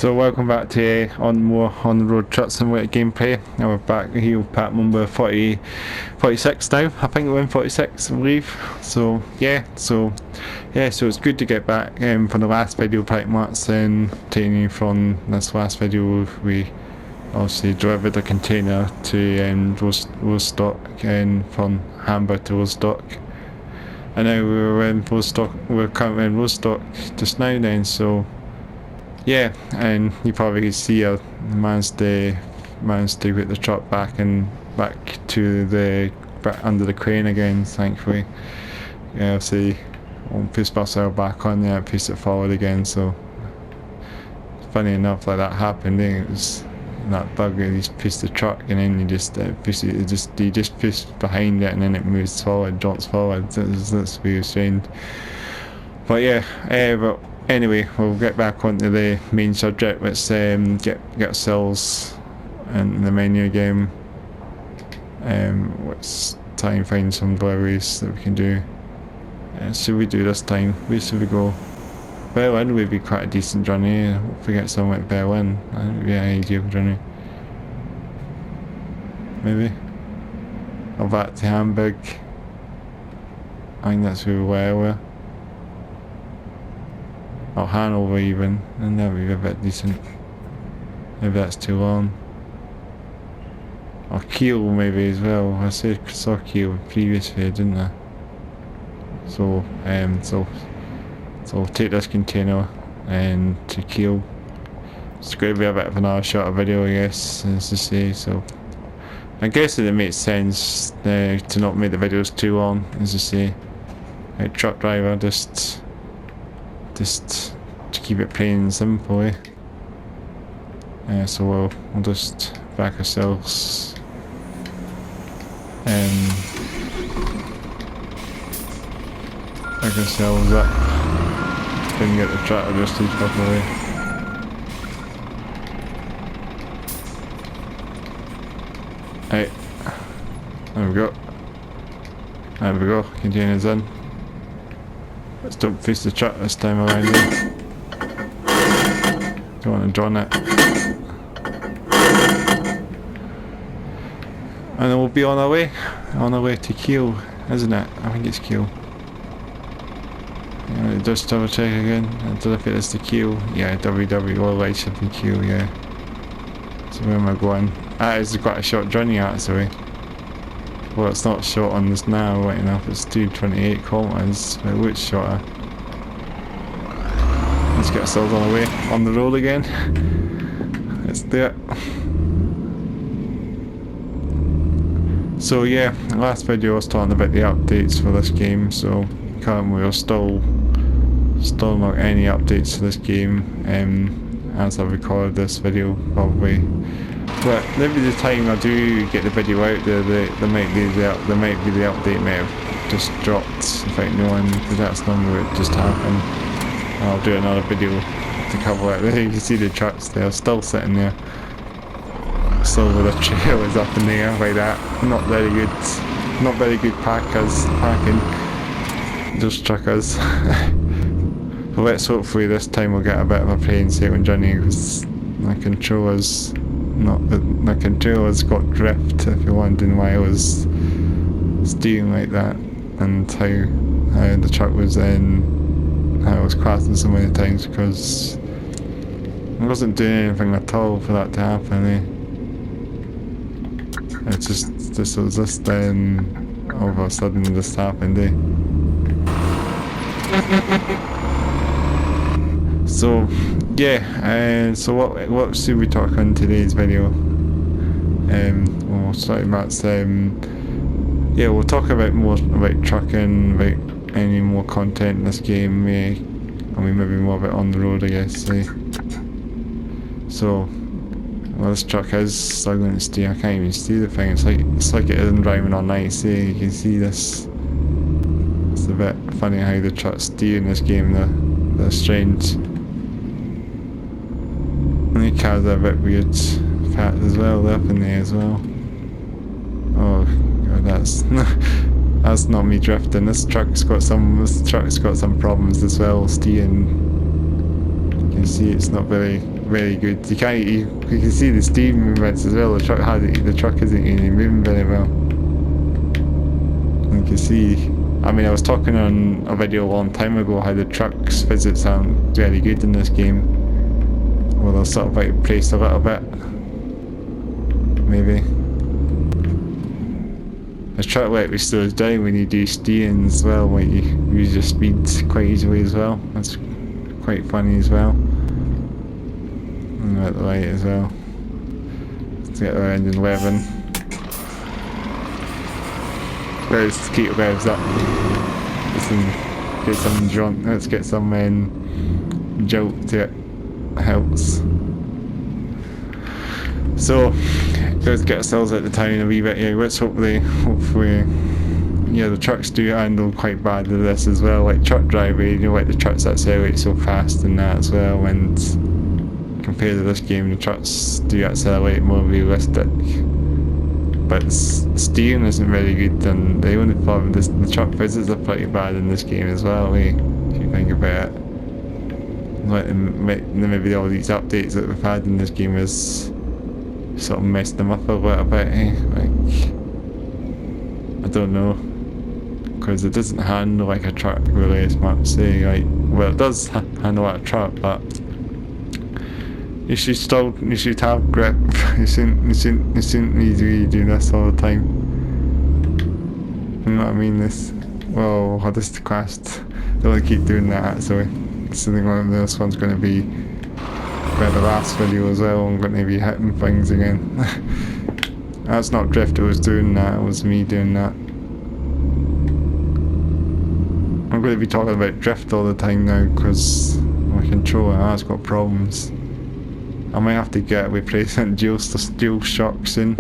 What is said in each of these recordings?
So welcome back to more on the road truck simulator gameplay. Now we're back here with part number 46 now. I think we're in 46, I believe. So so it's good to get back from the last video pretty much. And taking from this last video, we obviously delivered a container to Rostock, and from Hamburg to Rostock. And now we're currently in Rostock just now then, so yeah, and you probably can see I managed to put the truck back to the under the crane again, thankfully. Yeah, see, I'll push myself back on there and push it forward again. So funny enough, like that happened. It was that bug. You just push the truck and then you just push it. You just push behind it and then it moves forward, drops forward. That's really strange. But yeah, but anyway, we'll get back onto the main subject. Let's get ourselves in the menu again. Let's try and find some deliveries that we can do. Should we do this time? Where should we go? Berlin would be quite a decent journey. If we get somewhere like Berlin, that would be an ideal journey. Maybe. Or back to Hamburg. I think that's where we were. Or Hanover even, and that would be a bit decent. Maybe that's too long. Or Kiel maybe as well. I saw Kiel previously, didn't I? So we'll take this container and to Kiel. It's going to be a bit of another shorter video, I guess, as to say. So I guess it makes sense to not make the videos too long, as I say. Like truck driver, just to keep it plain and simple, eh? So we'll just back ourselves up. Couldn't get the truck adjusted properly. Right, there we go. There we go, containers in. Let's don't face the truck this time around here. Don't want to draw it. And then we'll be on our way to Kiel, isn't it? I think it's Kiel. Yeah, just double check again. I don't know if it is to Kiel. Yeah, WW all light ship in Kiel, yeah. So where am I going? That is quite a short journey actually. Well, it's not short on this now, right enough, it's 228 kilometers, it looks shorter. Let's get ourselves on the way, on the road again. Let's do it. So yeah, last video I was talking about the updates for this game, so currently we're still not any updates to this game, as I recorded this video probably. But maybe the time I do get the video out there, there might be the update may have just dropped without knowing, because that's normally what just happened. I'll do another video to cover it. You can see the trucks there, still sitting there. Still with the trailers up in the air like that. Not very good packing. Just truckers. But let's hopefully this time we'll get a bit of a plain sailing journey, because my controller's got drift, if you're wondering why I was steering like that, and how the truck was how I was crashing so many times, because I wasn't doing anything at all for that to happen, eh? It's just all of a sudden this happened, eh? So yeah, so what should we talk on today's video? We'll start about we'll talk about more about trucking, about any more content in this game, maybe more about on the road, I guess. So, well, this truck is struggling to steer. I can't even steer the thing. It's like it isn't driving on ice. You can see this. It's a bit funny how the trucks steer in this game. They're strange. And the cars are a bit weird fat as well. They're up in there as well. Oh god, that's not me drifting. This truck's got some problems as well, steering. You can see it's not very good. You can see the steam movements as well. The truck isn't really moving very well. You can see, I mean, I was talking on a video a long time ago how the truck's physics aren't very good in this game. Well, they're sort of like praised a little bit, maybe. The truck like slows down when you do steering as well, when you use your speed quite easily as well. That's quite funny as well. And at the light as well. Let's get our engine revving. Let's keep the revs up. Get some jaunt. Let's get some jolt to it. Helps. So let's get ourselves out of town a wee bit. Yeah, let's hopefully, yeah, the trucks do handle quite bad with this as well. Like truck driving, you know, like the trucks that accelerate so fast and that as well. And compared to this game, the trucks do accelerate more realistic. But steering isn't very good, and the only problem is the truck physics are pretty bad in this game as well. If you think about it. Like maybe all these updates that we've had in this game has sort of messed them up a little bit, like, I don't know, because it doesn't handle like a truck really as much, say, like, well, it does handle like a truck, but you should have grip. you shouldn't need to be doing this all the time. You know what I mean? Well, I just crashed. Don't want to keep doing that, so this one's going to be the last video as well. I'm going to be hitting things again. That's not Drift who was doing that, it was me doing that. I'm going to be talking about Drift all the time now because my controller has got problems. I might have to get a replacement dual shock soon.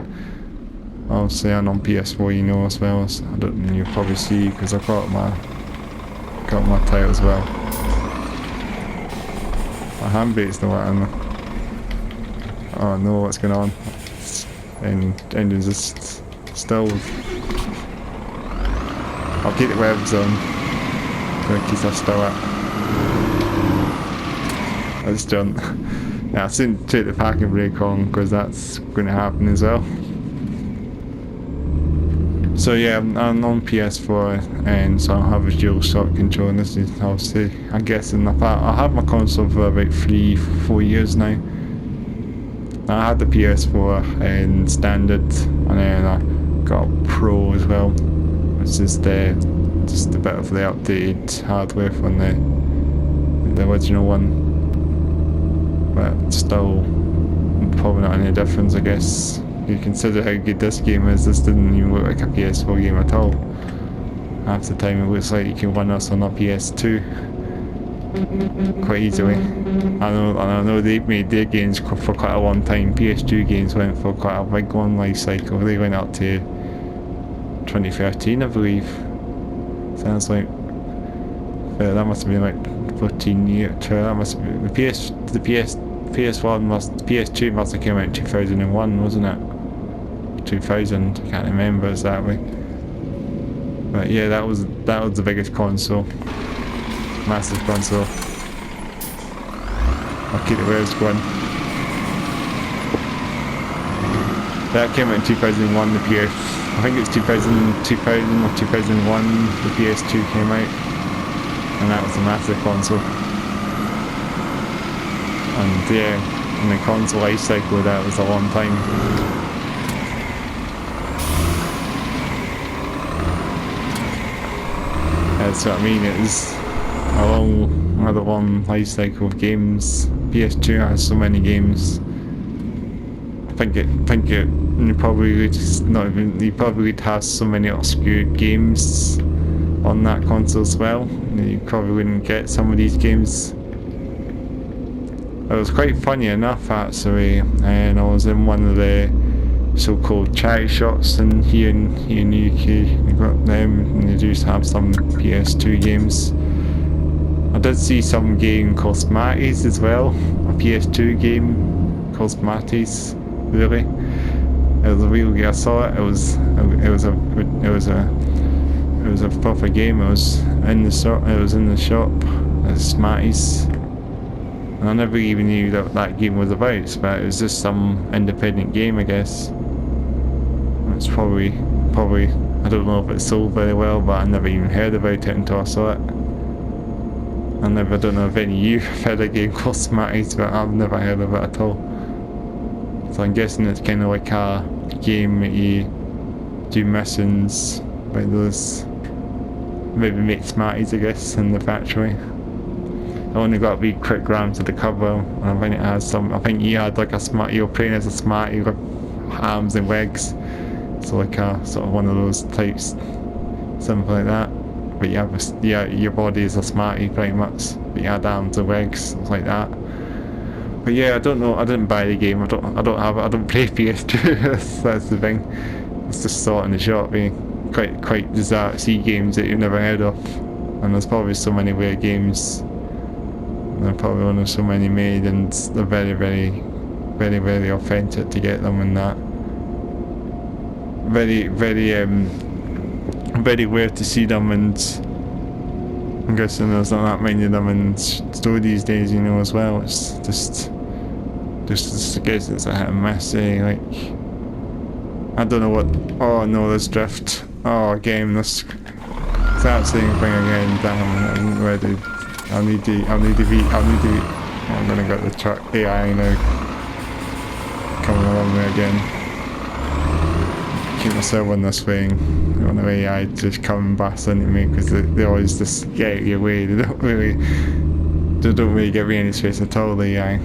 Obviously, I'm on PS4, you know, as well. So I don't know, you'll probably see because I've got my tail as well. My handbrake's not working. Oh no, what's going on? Engine's just stilled. I'll keep the webs on. Gonna keep her still up. I just don't. Yeah, I'll soon take the parking brake on because that's going to happen as well. So yeah, I'm on PS4 and so I'll have a dual shock control, and this is obviously, I'm guessing, I've had my console for about 3-4 years now. I had the PS4 and standard, and then I got a Pro as well, which is just a bit of the updated hardware from the original one. But still, probably not any difference, I guess. You consider how good this game is. This didn't even look like a PS4 game at all. Half the time it looks like you can run this on a PS2 quite easily. I know they've made their games for quite a long time. PS2 games went for quite a big long life cycle. They went up to 2013, I believe. Sounds like that must have been like 14 years. That must have been PS2 must have come out in 2001, wasn't it? 2000, I can't remember exactly. But yeah, that was the biggest console. Massive console. I'll keep the wheels going. That came out in 2001, the PS. I think it's 2000 or 2001 the PS2 came out. And that was a massive console. And yeah, in the console life cycle, that was a long time. That's what I mean, it was another long life cycle of games. PS2 has so many games. I think it you probably has so many obscure games on that console as well. You probably wouldn't get some of these games. It was quite funny enough actually, and I was in one of the so-called charity shops here in the UK. You got them, and they do have some PS2 games. I did see some game called Smarties as well, a PS2 game called Smarties. Really, it was a real game. I saw it. It was a proper game. It was in the shop. It was Smarties. And I never even knew that that game was about, but it was just some independent game, I guess. It's probably, I don't know if it sold very well, but I never even heard about it until I saw it. Don't know if any of you have heard a game called Smarties, but I've never heard of it at all. So I'm guessing it's kind of like a game that you do missions by those, maybe make Smarties, I guess, in the factory. I only got a wee quick glance at the cover, and I think it has some, I think you had like a Smartie, you're playing as a Smartie with arms and legs. So like a sort of one of those types, something like that. But you have your body is a Smartie pretty much, but you had arms and legs, stuff like that. But yeah, I don't know. I didn't buy the game. I don't have it. I don't play PS2. That's the thing. It's just saw it in the shop. Quite bizarre. See games that you've never heard of, and there's probably so many weird games. There probably only so many made, and they're very authentic to get them and that. Very weird to see them, and I'm guessing there's not that many of them in store these days, you know, as well. It's just I guess it's a hit and miss, eh? Like, I don't know what. Oh no, there's drift. Oh, again, this that same thing again. Damn, I'm ready. I need to. Oh, I'm gonna get the truck AI now. Coming along there again. Keep myself on this thing. I want the AI just come and bust into me, because they always just get out of your way. They don't really give me any space at all, the AI.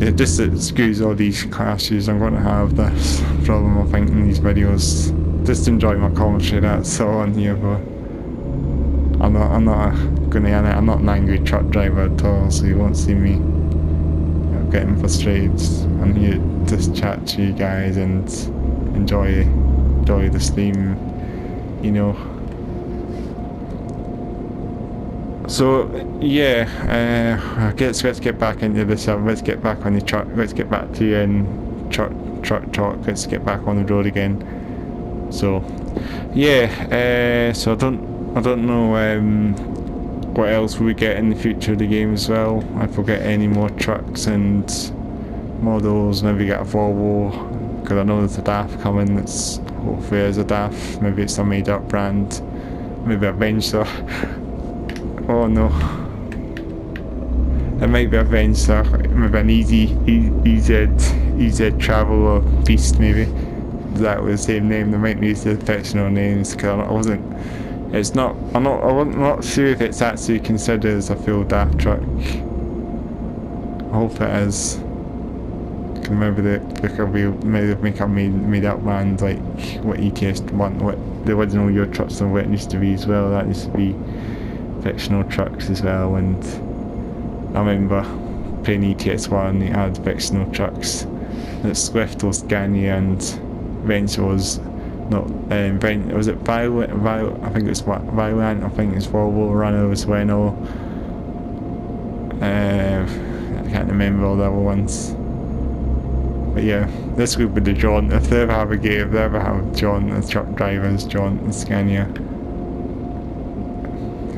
It just screws all these crashes. I'm going to have this problem, I think, in these videos. Just enjoy my commentary, that's all on here, but I'm not an angry truck driver at all, so you won't see me getting frustrated. I'm here to just chat to you guys and enjoy the stream, you know. So yeah, let's get back into this. Let's get back on the truck. Let's get back to truck talk. Let's get back on the road again. So yeah, so I don't know what else will we get in the future of the game as well. If we'll get any more trucks and models. Maybe get a Volvo, because I know there's a DAF coming. It's hopefully there's a DAF. Maybe it's a made up brand. Maybe a Venture. Oh no. It might be a Venture. Maybe an EZ Traveler Beast, maybe. That was the same name. They might use the fictional names, because I'm not sure if it's actually considered as a full DAF truck. I hope it is. Because maybe maybe make a made up brand like what ETS1, what the original Your Trucks and what it used to be as well. That used to be fictional trucks as well, and I remember playing ETS1, it had fictional trucks. It's Swift or Scania, and Venture was not, was it Violent? I think it's Violent, I think it's Volvo, Runner as well. I can't remember all the other ones. But yeah, this would be the jaunt. If they ever have a game, if they ever have jaunt as truck drivers, jaunt and Scania.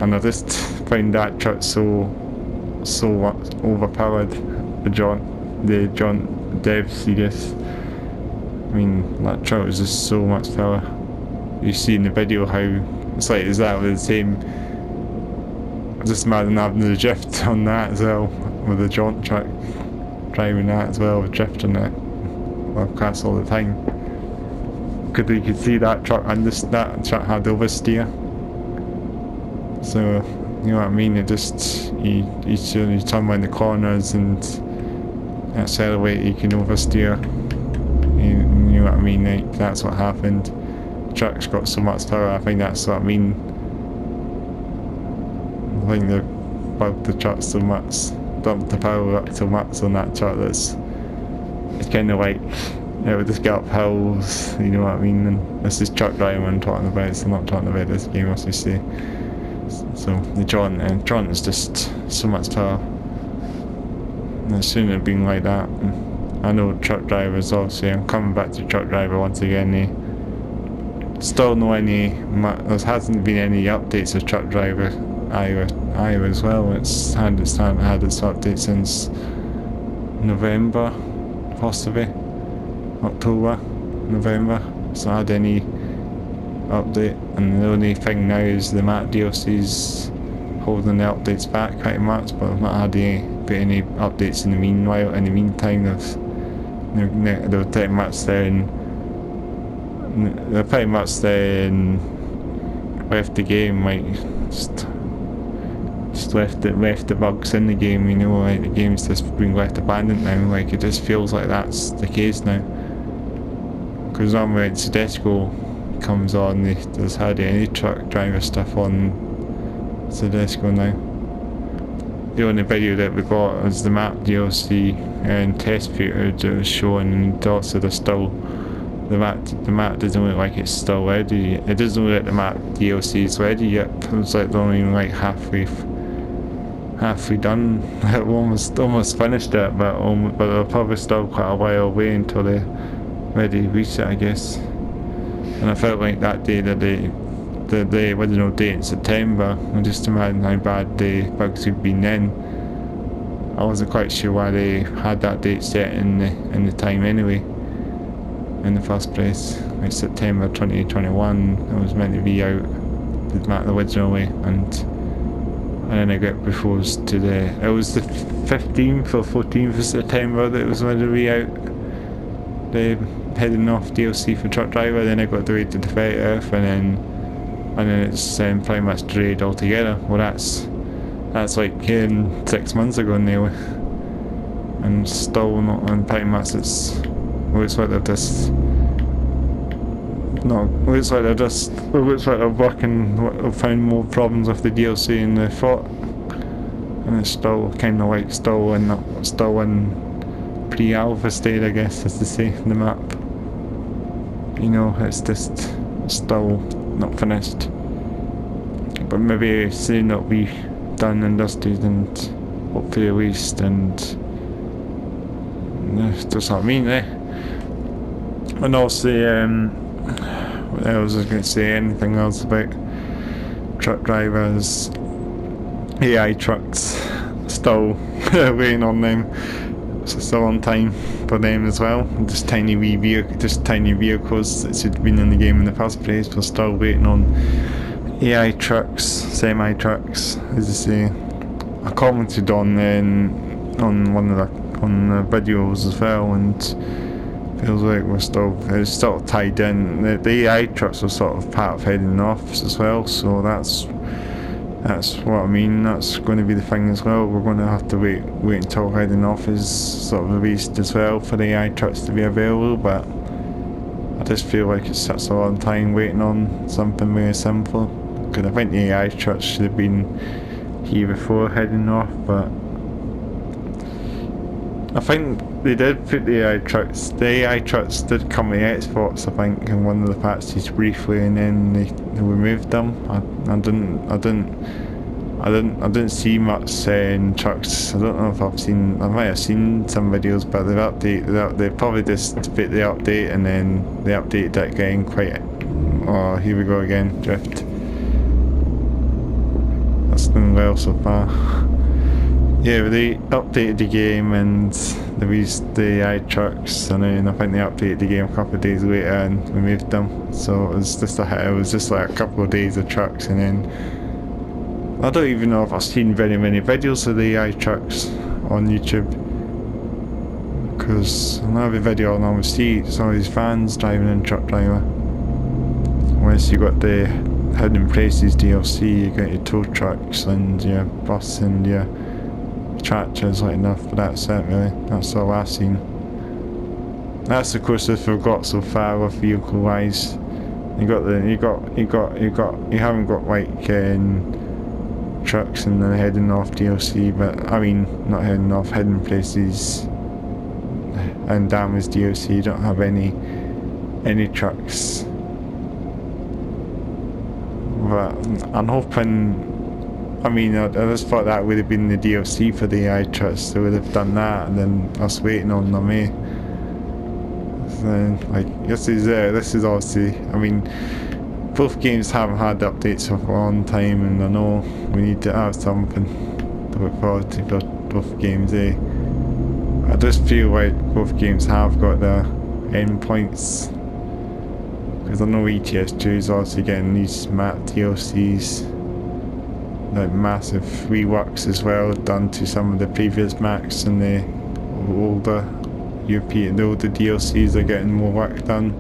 And I just find that truck so overpowered. The jaunt dev series. I mean, that truck is just so much power. You see in the video how it's like exactly the same. Just imagine having the drift on that as well, with the jaunt truck driving that as well, with drift on it. I've crashed all the time. Because you could see that truck, and that truck had oversteer. So, you know what I mean? It just, you turn around the corners and accelerate, you can oversteer. You know what I mean? Like, that's what happened. The truck's got so much power, I think that's what I mean. I think they bugged the truck so much, dumped the power up so much on that truck that's, it's kind of like, it would just get up hills, you know what I mean? And this is truck driving I'm talking about, so I'm not talking about this game, as you say. So the jaunt is just so much power. And it shouldn't have been like that. And I know truck drivers, obviously, I'm coming back to truck driver once again. Still no there hasn't been any updates of truck driver either. Iowa as well. It's had its update since November, possibly October, November. It's not had any update, and the only thing now is the map DLC's holding the updates back pretty much, but I've not had any updates in the meanwhile. In the meantime, they're pretty much left the game, like just left the bugs in the game, you know, like the game's just been left abandoned now. Like it just feels like that's the case now, because normally soedesco comes on, there's hardly any truck driver stuff on soedesco now. The only video that we got was the map DLC and test footage that was shown, and also there's still the map doesn't look like it's still ready. It doesn't look like the map DLC is ready yet. It was like they're only like halfway done. almost finished it, but they're probably still quite a while away until they're ready to reach it, I guess. And I felt like that day, the original date in September, I just imagine how bad the bugs had been then. I wasn't quite sure why they had that date set in the time anyway, in the first place. Like September 2021, it was meant to be out, the original way, and then I got proposed to it was the 15th or 14th of September that it was meant to be out, the heading off DLC for truck driver. Then I got delayed to the 30th, and then it's pretty much delayed altogether. Well, that's like 6 months ago now, and still not. And pretty much looks like they're just found more problems with the DLC than they thought, and it's still kind of like still in pre-alpha state, I guess, as to say, the map. You know, it's just still not finished, but maybe soon it'll be done and dusted and hopefully released, and that's what I mean, eh? And also, what else was I going to say? Anything else about truck drivers? AI trucks, still waiting on them. So still on time for them as well. Just tiny vehicles that should have been in the game in the first place. We're still waiting on AI trucks, semi trucks, as I say. I commented on the videos as well, and feels like it's still tied in. The AI trucks are sort of part of heading off as well, so that's what I mean. That's going to be the thing as well. We're going to have to wait until heading off is sort of released as well for the AI trucks to be available, but I just feel like it's such a long time waiting on something very simple, because I think the AI trucks should have been here before heading off, but I think they did put the AI trucks did come with Xbox, I think, in one of the patches briefly, and then they removed them. I didn't see much saying trucks. I don't know if I might have seen some videos, but they probably just put the update, and then they updated it again quite. Oh, here we go again, drift. That's done well so far. Yeah, but they updated the game and they released the AI trucks, and then I think they updated the game a couple of days later and removed them. So it was just like a couple of days of trucks, and then I don't even know if I've seen very many videos of the AI trucks on YouTube, because on every video I normally see it's always fans driving in truck driver. Unless you got the Hidden Places DLC, you got your tow trucks and your bus and your tractors like enough, but that's it really. That's all I've seen. That's the closest we've got so far with vehicle wise. You haven't got like trucks and then heading off DLC, but I mean not heading off, Hidden Places and damaged DLC. You don't have any trucks. But I'm hoping. I mean, I just thought that would have been the DLC for the AI trucks. They would have done that, and then us waiting on them, eh? So, like, this is obviously. I mean, both games haven't had updates for a long time, and I know we need to have something to look forward to for both games, eh? I just feel like both games have got their endpoints, because I know ETS2 is also getting these map DLCs, like massive reworks as well, done to some of the previous maps, and the older DLCs are getting more work done,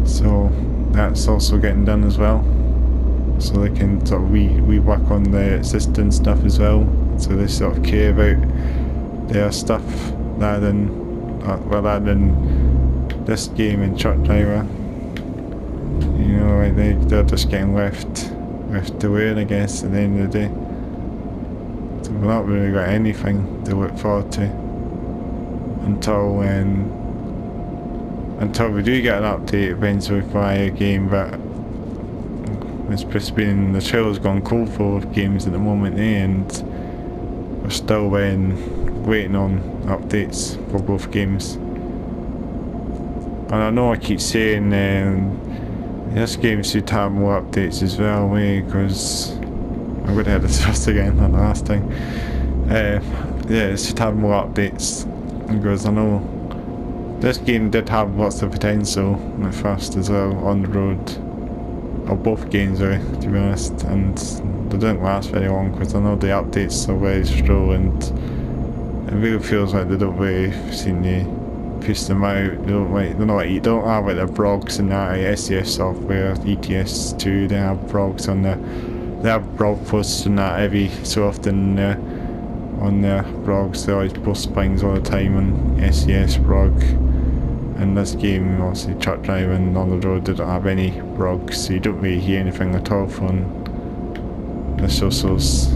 so that's also getting done as well, so they can sort of rework on the existing stuff as well, so they sort of care about their stuff rather than this game and Truck Driver. You know, like they're just getting left to where, I guess, at the end of the day. So we've not really got anything to look forward to until we do get an update eventually for a game, but it's just been, the trailer's gone cold for games at the moment, and we're still waiting on updates for both games. And I know I keep saying this game should have more updates as well, because I'm going to have this first again, not the last time. Yeah, it should have more updates, because I know this game did have lots of potential at first as well, on the road, or both games really, to be honest, and they didn't last very long, because I know the updates are very slow, and it really feels like they don't really seem to push them out. You don't have like the blogs and that, SES software, ETS2, they have blogs on they have blog posts and that every so often on their blogs. They always post things all the time on SES blog. And this game, obviously Truck Driving on the Road, they don't have any blogs, so you don't really hear anything at all from the socials.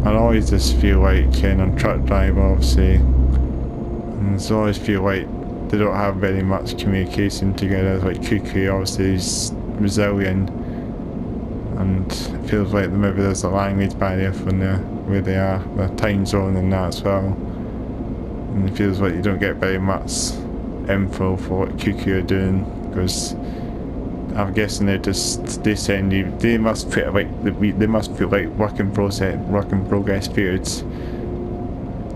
I always just feel like on Truck Driver, obviously, and I always feel like they don't have very much communication together. Like Kokku obviously is Brazilian, and it feels like maybe there's a language barrier from where they are, the time zone and that as well. And it feels like you don't get very much info for what Kokku are doing, because I'm guessing they must put like work in progress periods.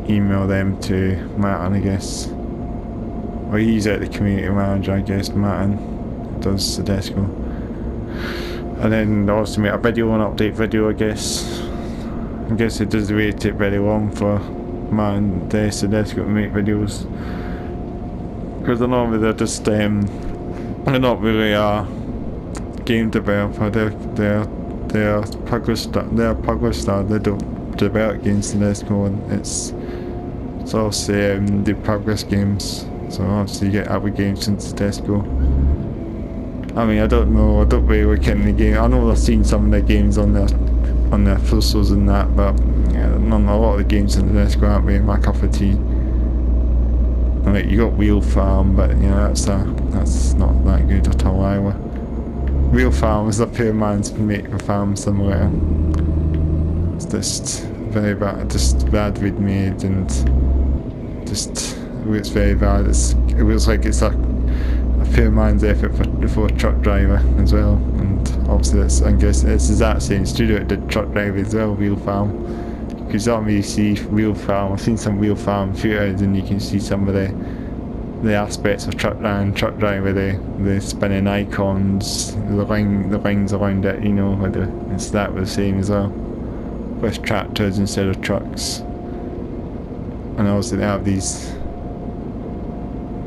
Email them to Martin, I guess. Or he's the community manager, I guess. Martin does soedesco. And then also make a video, an update video, I guess. I guess it doesn't really take very long for Martin the soedesco to make videos, because they're not really just they're not really a game developer. They're publisher. They don't develop games soedesco, and it's also they progress games. So obviously you get other games in soedesco. I mean, I don't really look in the game. I know I've seen some of their games on their socials and that, but yeah, a lot of the games in soedesco aren't really my cup of tea. I mean, you got Wheel Farm, but you know that's not that good at all either. Wheel Farm is a poor man's make a farm somewhere. It's just very bad, just badly made, and just it looks very bad. It looks like it's a poor man's effort for a truck driver as well, and obviously I guess it's that same studio that did Truck Driver as well, Wheel Farm. Because you don't really see Wheel Farm. I've seen some Wheel Farm footage, and you can see some of the aspects of Truck Driver, the spinning icons, the rings around it, you know, like it's that was the same as well, with tractors instead of trucks. And also they have these,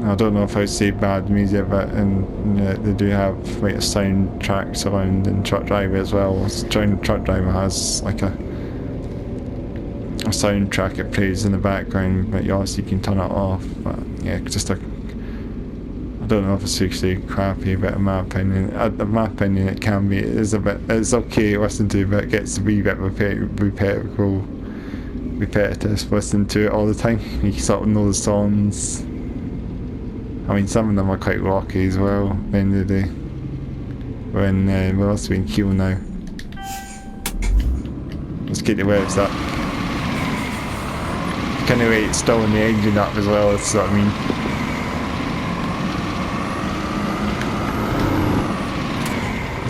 I don't know if I'd say bad music, but they do have like a soundtrack surrounding Truck Driver as well. Truck Driver has like a soundtrack it plays in the background, but you obviously can turn it off. But yeah, just I don't know if it's actually crappy, but in my opinion, it can be. It's okay to listen to, but it gets a wee bit repetitive to listen to it all the time. You sort of know the songs. I mean, some of them are quite rocky as well at the end of the day. We're also in Kiel now. Let's get the waves up. Kind of wait, stalling the engine up as well, that's what I mean.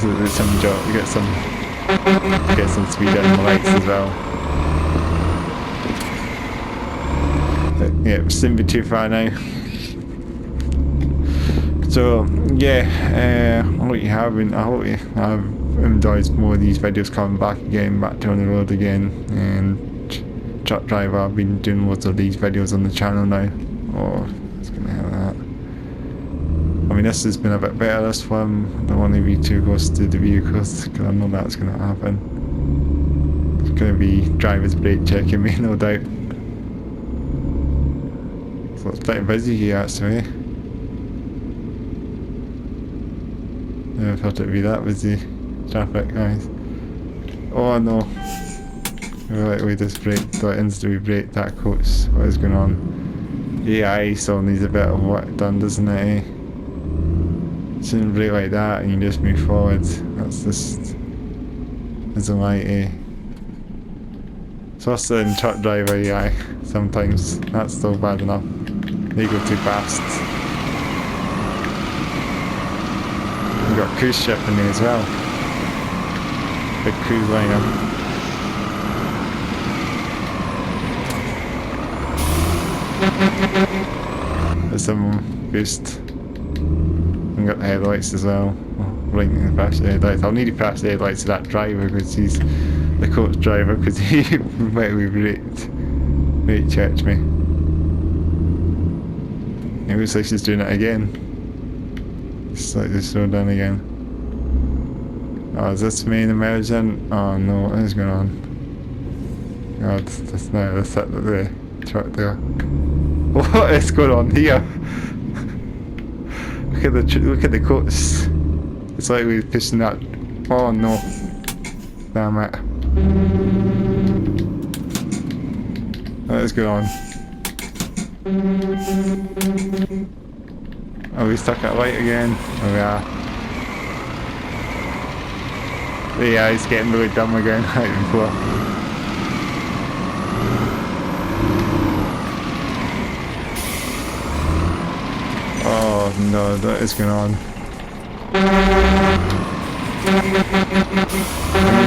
So there's some job, get some speed in the lights as well. But, yeah, it shouldn't be too far now. So yeah, I hope you have enjoyed more of these videos coming back to on the road again, and truck driver. I've been doing lots of these videos on the channel now. Oh, it's gonna have that. I mean, this has been a bit better this one. I don't want to be too close to the vehicles because I know that's gonna happen. It's gonna be driver's brake checking me, no doubt. So it's pretty busy here actually. Never thought it'd be that busy. Traffic, guys. Oh no. Right, we just braked, thought instantly braked that coach. What is going on? The AI still needs a bit of work done, doesn't it? Eh? Shouldn't brake like that and you just move forward. That's just isn't right, eh? So that's the truck driver AI. Sometimes that's still bad enough. They go too fast. We've got a cruise ship in there as well. Big cruise liner. There's some boost. We've got the headlights as well. Right in the flash the headlights. I'll need to flash the headlights to that driver because he's the coach driver because he might be brake checked me. It looks like she's doing it again. Slightly slowed down again. Oh, is this main emergent? Oh no, what is going on? God, that's now the truck there. What is going on here? Look at the coats. It's like we're pushing that. Oh no! Damn it! What is going on? Are we stuck at light again? Oh we are. Yeah, he's getting really dumb again, like before. Oh no, what is going on? Let me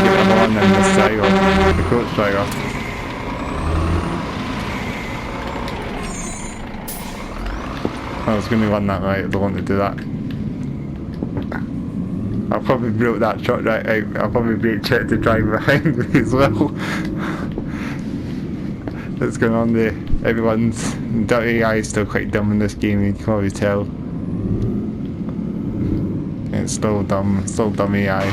get the horn in this side of the coach driver. I was going to run that right, I don't want to do that. I'll probably broke that truck right out. I'll probably brake check the driver behind me as well. What's going on there? Everyone's dirty AI is still quite dumb in this game, you can probably tell. It's still dumb AI.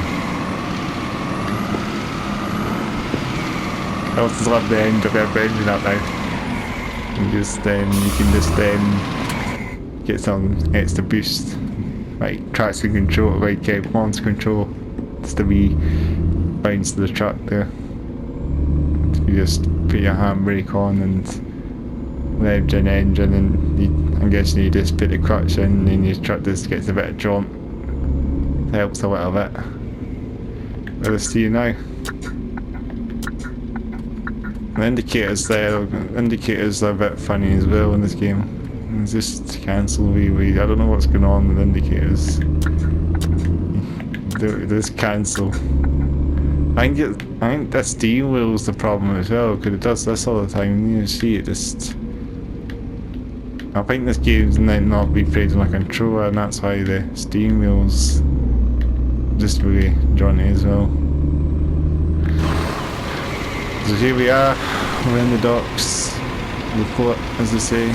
I also love the end of every engine up now. And just you can just get some extra boost, like traction control, like launch control, just to be bounce to the truck there. You just put your handbrake on and rev the engine, and I'm guessing you just put the clutch in, and your truck just gets a bit of jaunt. It helps a little bit. But let's see now. The indicators there, indicators are a bit funny as well in this game. It's just cancel wee. I don't know what's going on with indicators. Just cancel. I think that steering wheel is the problem as well, because it does this all the time. You see it just. I think this game's might not be played on a controller, and that's why the steering wheel's just really jaunty as well. So here we are, we're in the docks, the port, as they say.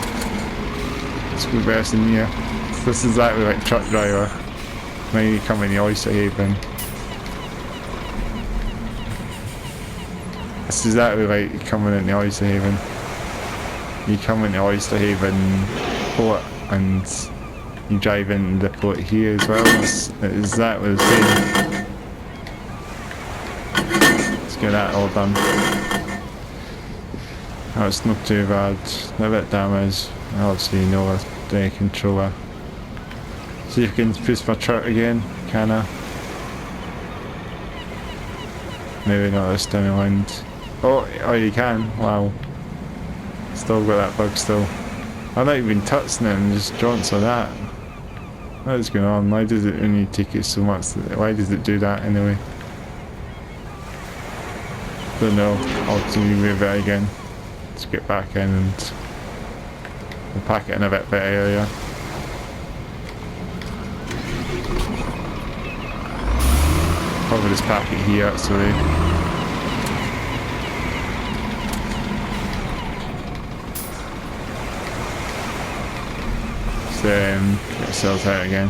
Let's go reverse in here. So this is exactly like truck driver when you come in the oyster haven. This is exactly like coming in the oyster haven. You come in the oyster haven port and you drive into the port here as well. It's exactly the same. Let's get that all done. Oh, it's not too bad. A bit damaged. Obviously, no the controller. See if I can push my truck again. Can I? Maybe not this time around. Oh, you can. Wow. Still got that bug still. I've not even touched it and just jaunts like that. What is going on? Why does it only take it so much? Why does it do that anyway? Don't know. I'll continue move it again. Let's get back in and we'll pack it in a bit better area. Probably just pack it here actually. Get ourselves out again.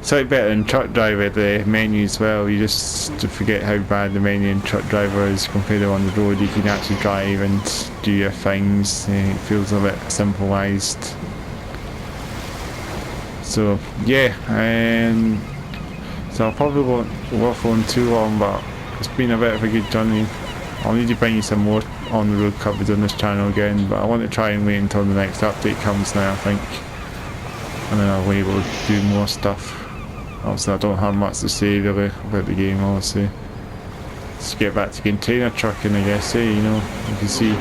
So better than truck driver, the menu as well. You just forget how bad the menu in truck driver is compared to on the road. You can actually drive and do your things. It feels a bit simplified. So yeah, so I probably won't waffle on too long, but it's been a bit of a good journey. I'll need to bring you some more on the road coverage on this channel again, but I want to try and wait until the next update comes now, I think, and then I'll be able to do more stuff. Obviously I don't have much to say really about the game, obviously. Let's get back to container trucking, I guess, you know, you can see.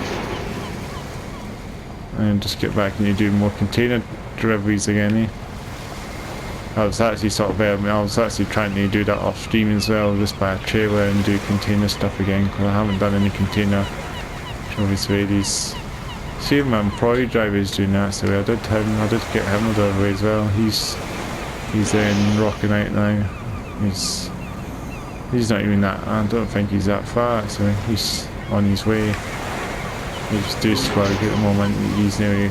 And just get back and do more container deliveries again, I was actually I was actually trying to do that off stream as well, just by a trailer and do container stuff again, because I haven't done any container deliveries. See if my employee driver is doing that, so I did get him a delivery as well. He's rocking out now. He's not even that, I don't think he's that far actually. He's on his way. He's just squad at the moment. He's nearly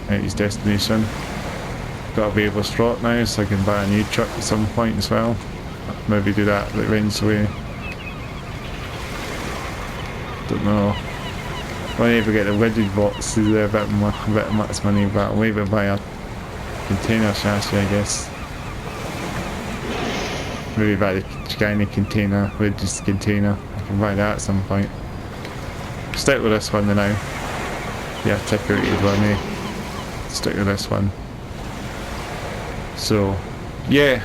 at his destination. Got a Babel slot now, so I can buy a new truck at some point as well. Maybe do that eventually. Don't know. When I ever get the widget box, is there a bit much money, but I'll maybe buy a container chassis, I guess. Maybe buy the scania container, widget container. I can buy that at some point. Stick with this one now. Yeah, articulated one, Stick with this one. So, yeah,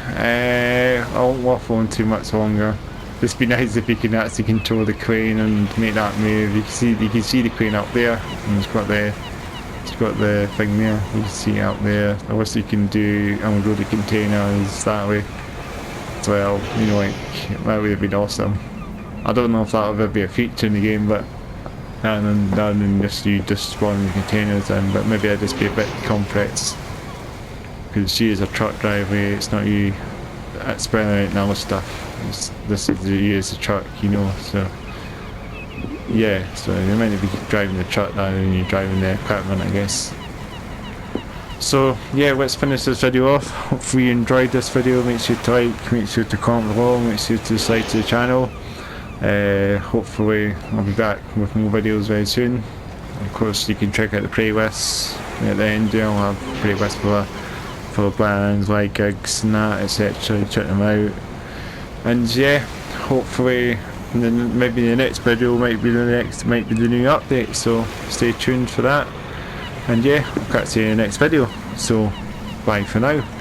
I won't waffle on too much longer. It'd be nice if you can actually control the crane and make that move. You can see the crane up there, and it's got the thing there. You can see it out there. I wish you can do unload the containers that way as well. You know, like that would have been awesome. I don't know if that would ever be a feature in the game, but and then just you just spawn the containers in. But maybe it'd just be a bit complex. Because she is a truck driver, it's not you spreading out and all this stuff. This is you as a truck, you know, so yeah, so you're meant to be driving the truck now and you're driving the equipment, I guess. So yeah, let's finish this video off. Hopefully you enjoyed this video. Make sure to like, make sure to comment below, make sure to subscribe to the channel. Hopefully I'll be back with more videos very soon. Of course you can check out the playlists at the end there. I'll have playlists for bands, like gigs and that, etc. Check them out. And yeah, hopefully maybe the next video might be the new update, so stay tuned for that. And yeah, I'll catch you in the next video. So bye for now.